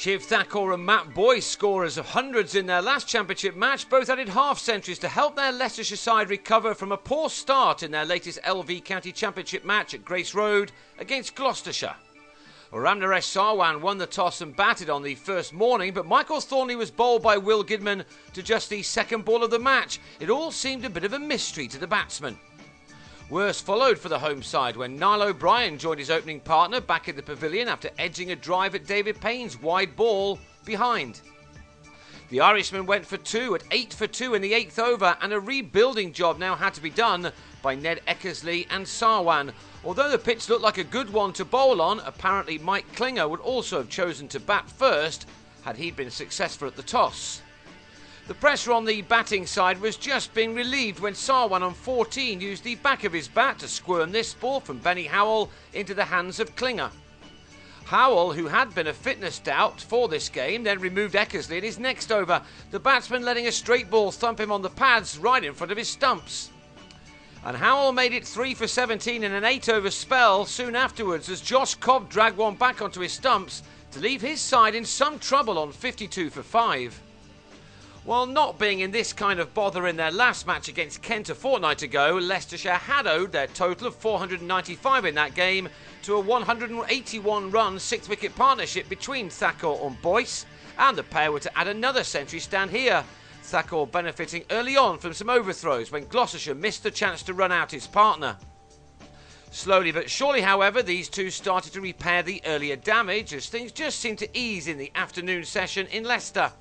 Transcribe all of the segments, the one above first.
Shiv Thakur and Matt Boyce, scorers of hundreds in their last championship match, both added half-centuries to help their Leicestershire side recover from a poor start in their latest LV County Championship match at Grace Road against Gloucestershire. Ramnaresh Sarwan won the toss and batted on the first morning, but Michael Thornley was bowled by Will Gidman to just the second ball of the match. It all seemed a bit of a mystery to the batsman. Worse followed for the home side when Niall O'Brien joined his opening partner back in the pavilion after edging a drive at David Payne's wide ball behind. The Irishman went for two at 8 for 2 in the 8th over, and a rebuilding job now had to be done by Ned Eckersley and Sarwan. Although the pitch looked like a good one to bowl on, apparently Mike Klinger would also have chosen to bat first had he been successful at the toss. The pressure on the batting side was just being relieved when Sarwan on 14 used the back of his bat to squirm this ball from Benny Howell into the hands of Klinger. Howell, who had been a fitness doubt for this game, then removed Eckersley in his next over, the batsman letting a straight ball thump him on the pads right in front of his stumps. And Howell made it 3 for 17 in an 8-over spell soon afterwards as Josh Cobb dragged one back onto his stumps to leave his side in some trouble on 52 for 5. While not being in this kind of bother in their last match against Kent a fortnight ago, Leicestershire had owed their total of 495 in that game to a 181-run 6-wicket partnership between Thakur and Boyce, and the pair were to add another century stand here, Thakur benefiting early on from some overthrows when Gloucestershire missed the chance to run out his partner. Slowly but surely, however, these two started to repair the earlier damage as things just seemed to ease in the afternoon session in Leicester.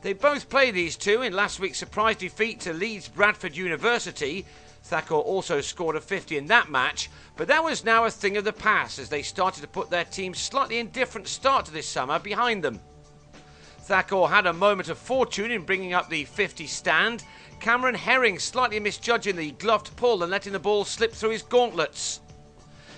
They both played these two in last week's surprise defeat to Leeds Bradford University. Thakur also scored a 50 in that match, but that was now a thing of the past as they started to put their team's slightly indifferent start to this summer behind them. Thakur had a moment of fortune in bringing up the 50 stand, Cameron Herring slightly misjudging the gloved pull and letting the ball slip through his gauntlets.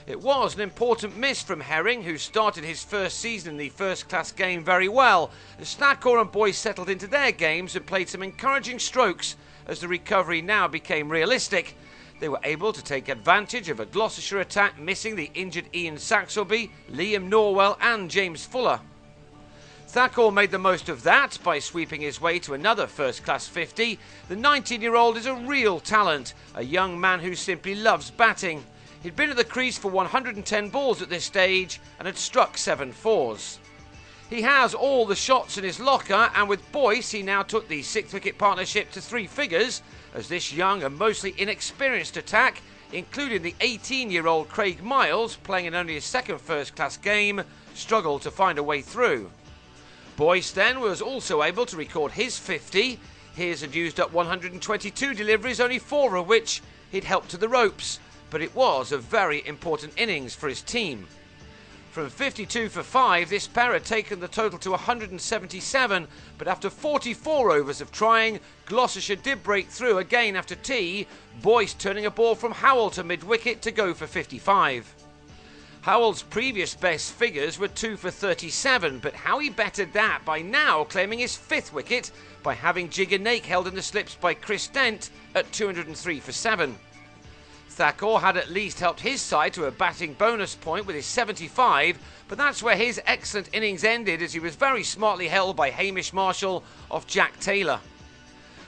It was an important miss from Herring, who started his first season in the first-class game very well, as Thakur and Boyce settled into their games and played some encouraging strokes as the recovery now became realistic. They were able to take advantage of a Gloucestershire attack missing the injured Ian Saxelby, Liam Norwell and James Fuller. Thakur made the most of that by sweeping his way to another first-class 50. The 19-year-old is a real talent, a young man who simply loves batting. He'd been at the crease for 110 balls at this stage and had struck 7 fours. He has all the shots in his locker, and with Boyce he now took the 6-wicket partnership to 3 figures as this young and mostly inexperienced attack, including the 18-year-old Craig Miles playing in only his second first-class game, struggled to find a way through. Boyce then was also able to record his 50. His had used up 122 deliveries, only 4 of which he'd helped to the ropes. But it was a very important innings for his team. From 52 for 5, this pair had taken the total to 177, but after 44 overs of trying, Gloucestershire did break through again after tea, Boyce turning a ball from Howell to mid-wicket to go for 55. Howell's previous best figures were 2 for 37, but how he bettered that by now claiming his 5th wicket by having Jigger Naik held in the slips by Chris Dent at 203 for 7. Thakur had at least helped his side to a batting bonus point with his 75, but that's where his excellent innings ended as he was very smartly held by Hamish Marshall off Jack Taylor.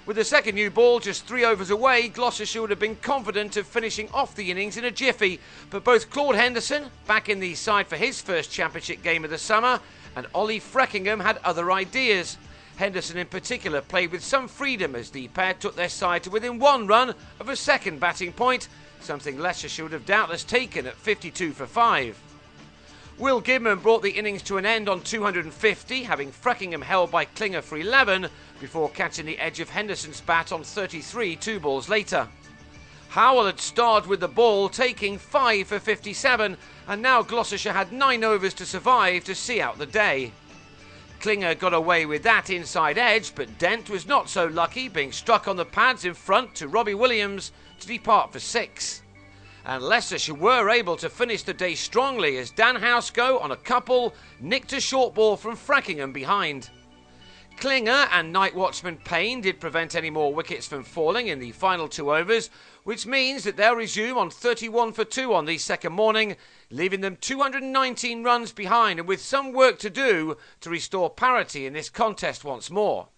With the second new ball just 3 overs away, Gloucestershire would have been confident of finishing off the innings in a jiffy, but both Claude Henderson, back in the side for his first championship game of the summer, and Ollie Freckingham had other ideas. Henderson in particular played with some freedom as the pair took their side to within 1 run of a second batting point, something Leicestershire would have doubtless taken at 52 for 5. Will Gidman brought the innings to an end on 250, having Freckingham held by Klinger for 11, before catching the edge of Henderson's bat on 33 2 balls later. Howell had starred with the ball, taking 5 for 57, and now Gloucestershire had 9 overs to survive to see out the day. Klinger got away with that inside edge, but Dent was not so lucky, being struck on the pads in front to Robbie Williams to depart for 6. And Leicestershire were able to finish the day strongly as Dan Housego on a couple nicked a short ball from Freckingham behind. Klinger and night watchman Payne did prevent any more wickets from falling in the final 2 overs, which means that they'll resume on 31 for 2 on the second morning, leaving them 219 runs behind and with some work to do to restore parity in this contest once more.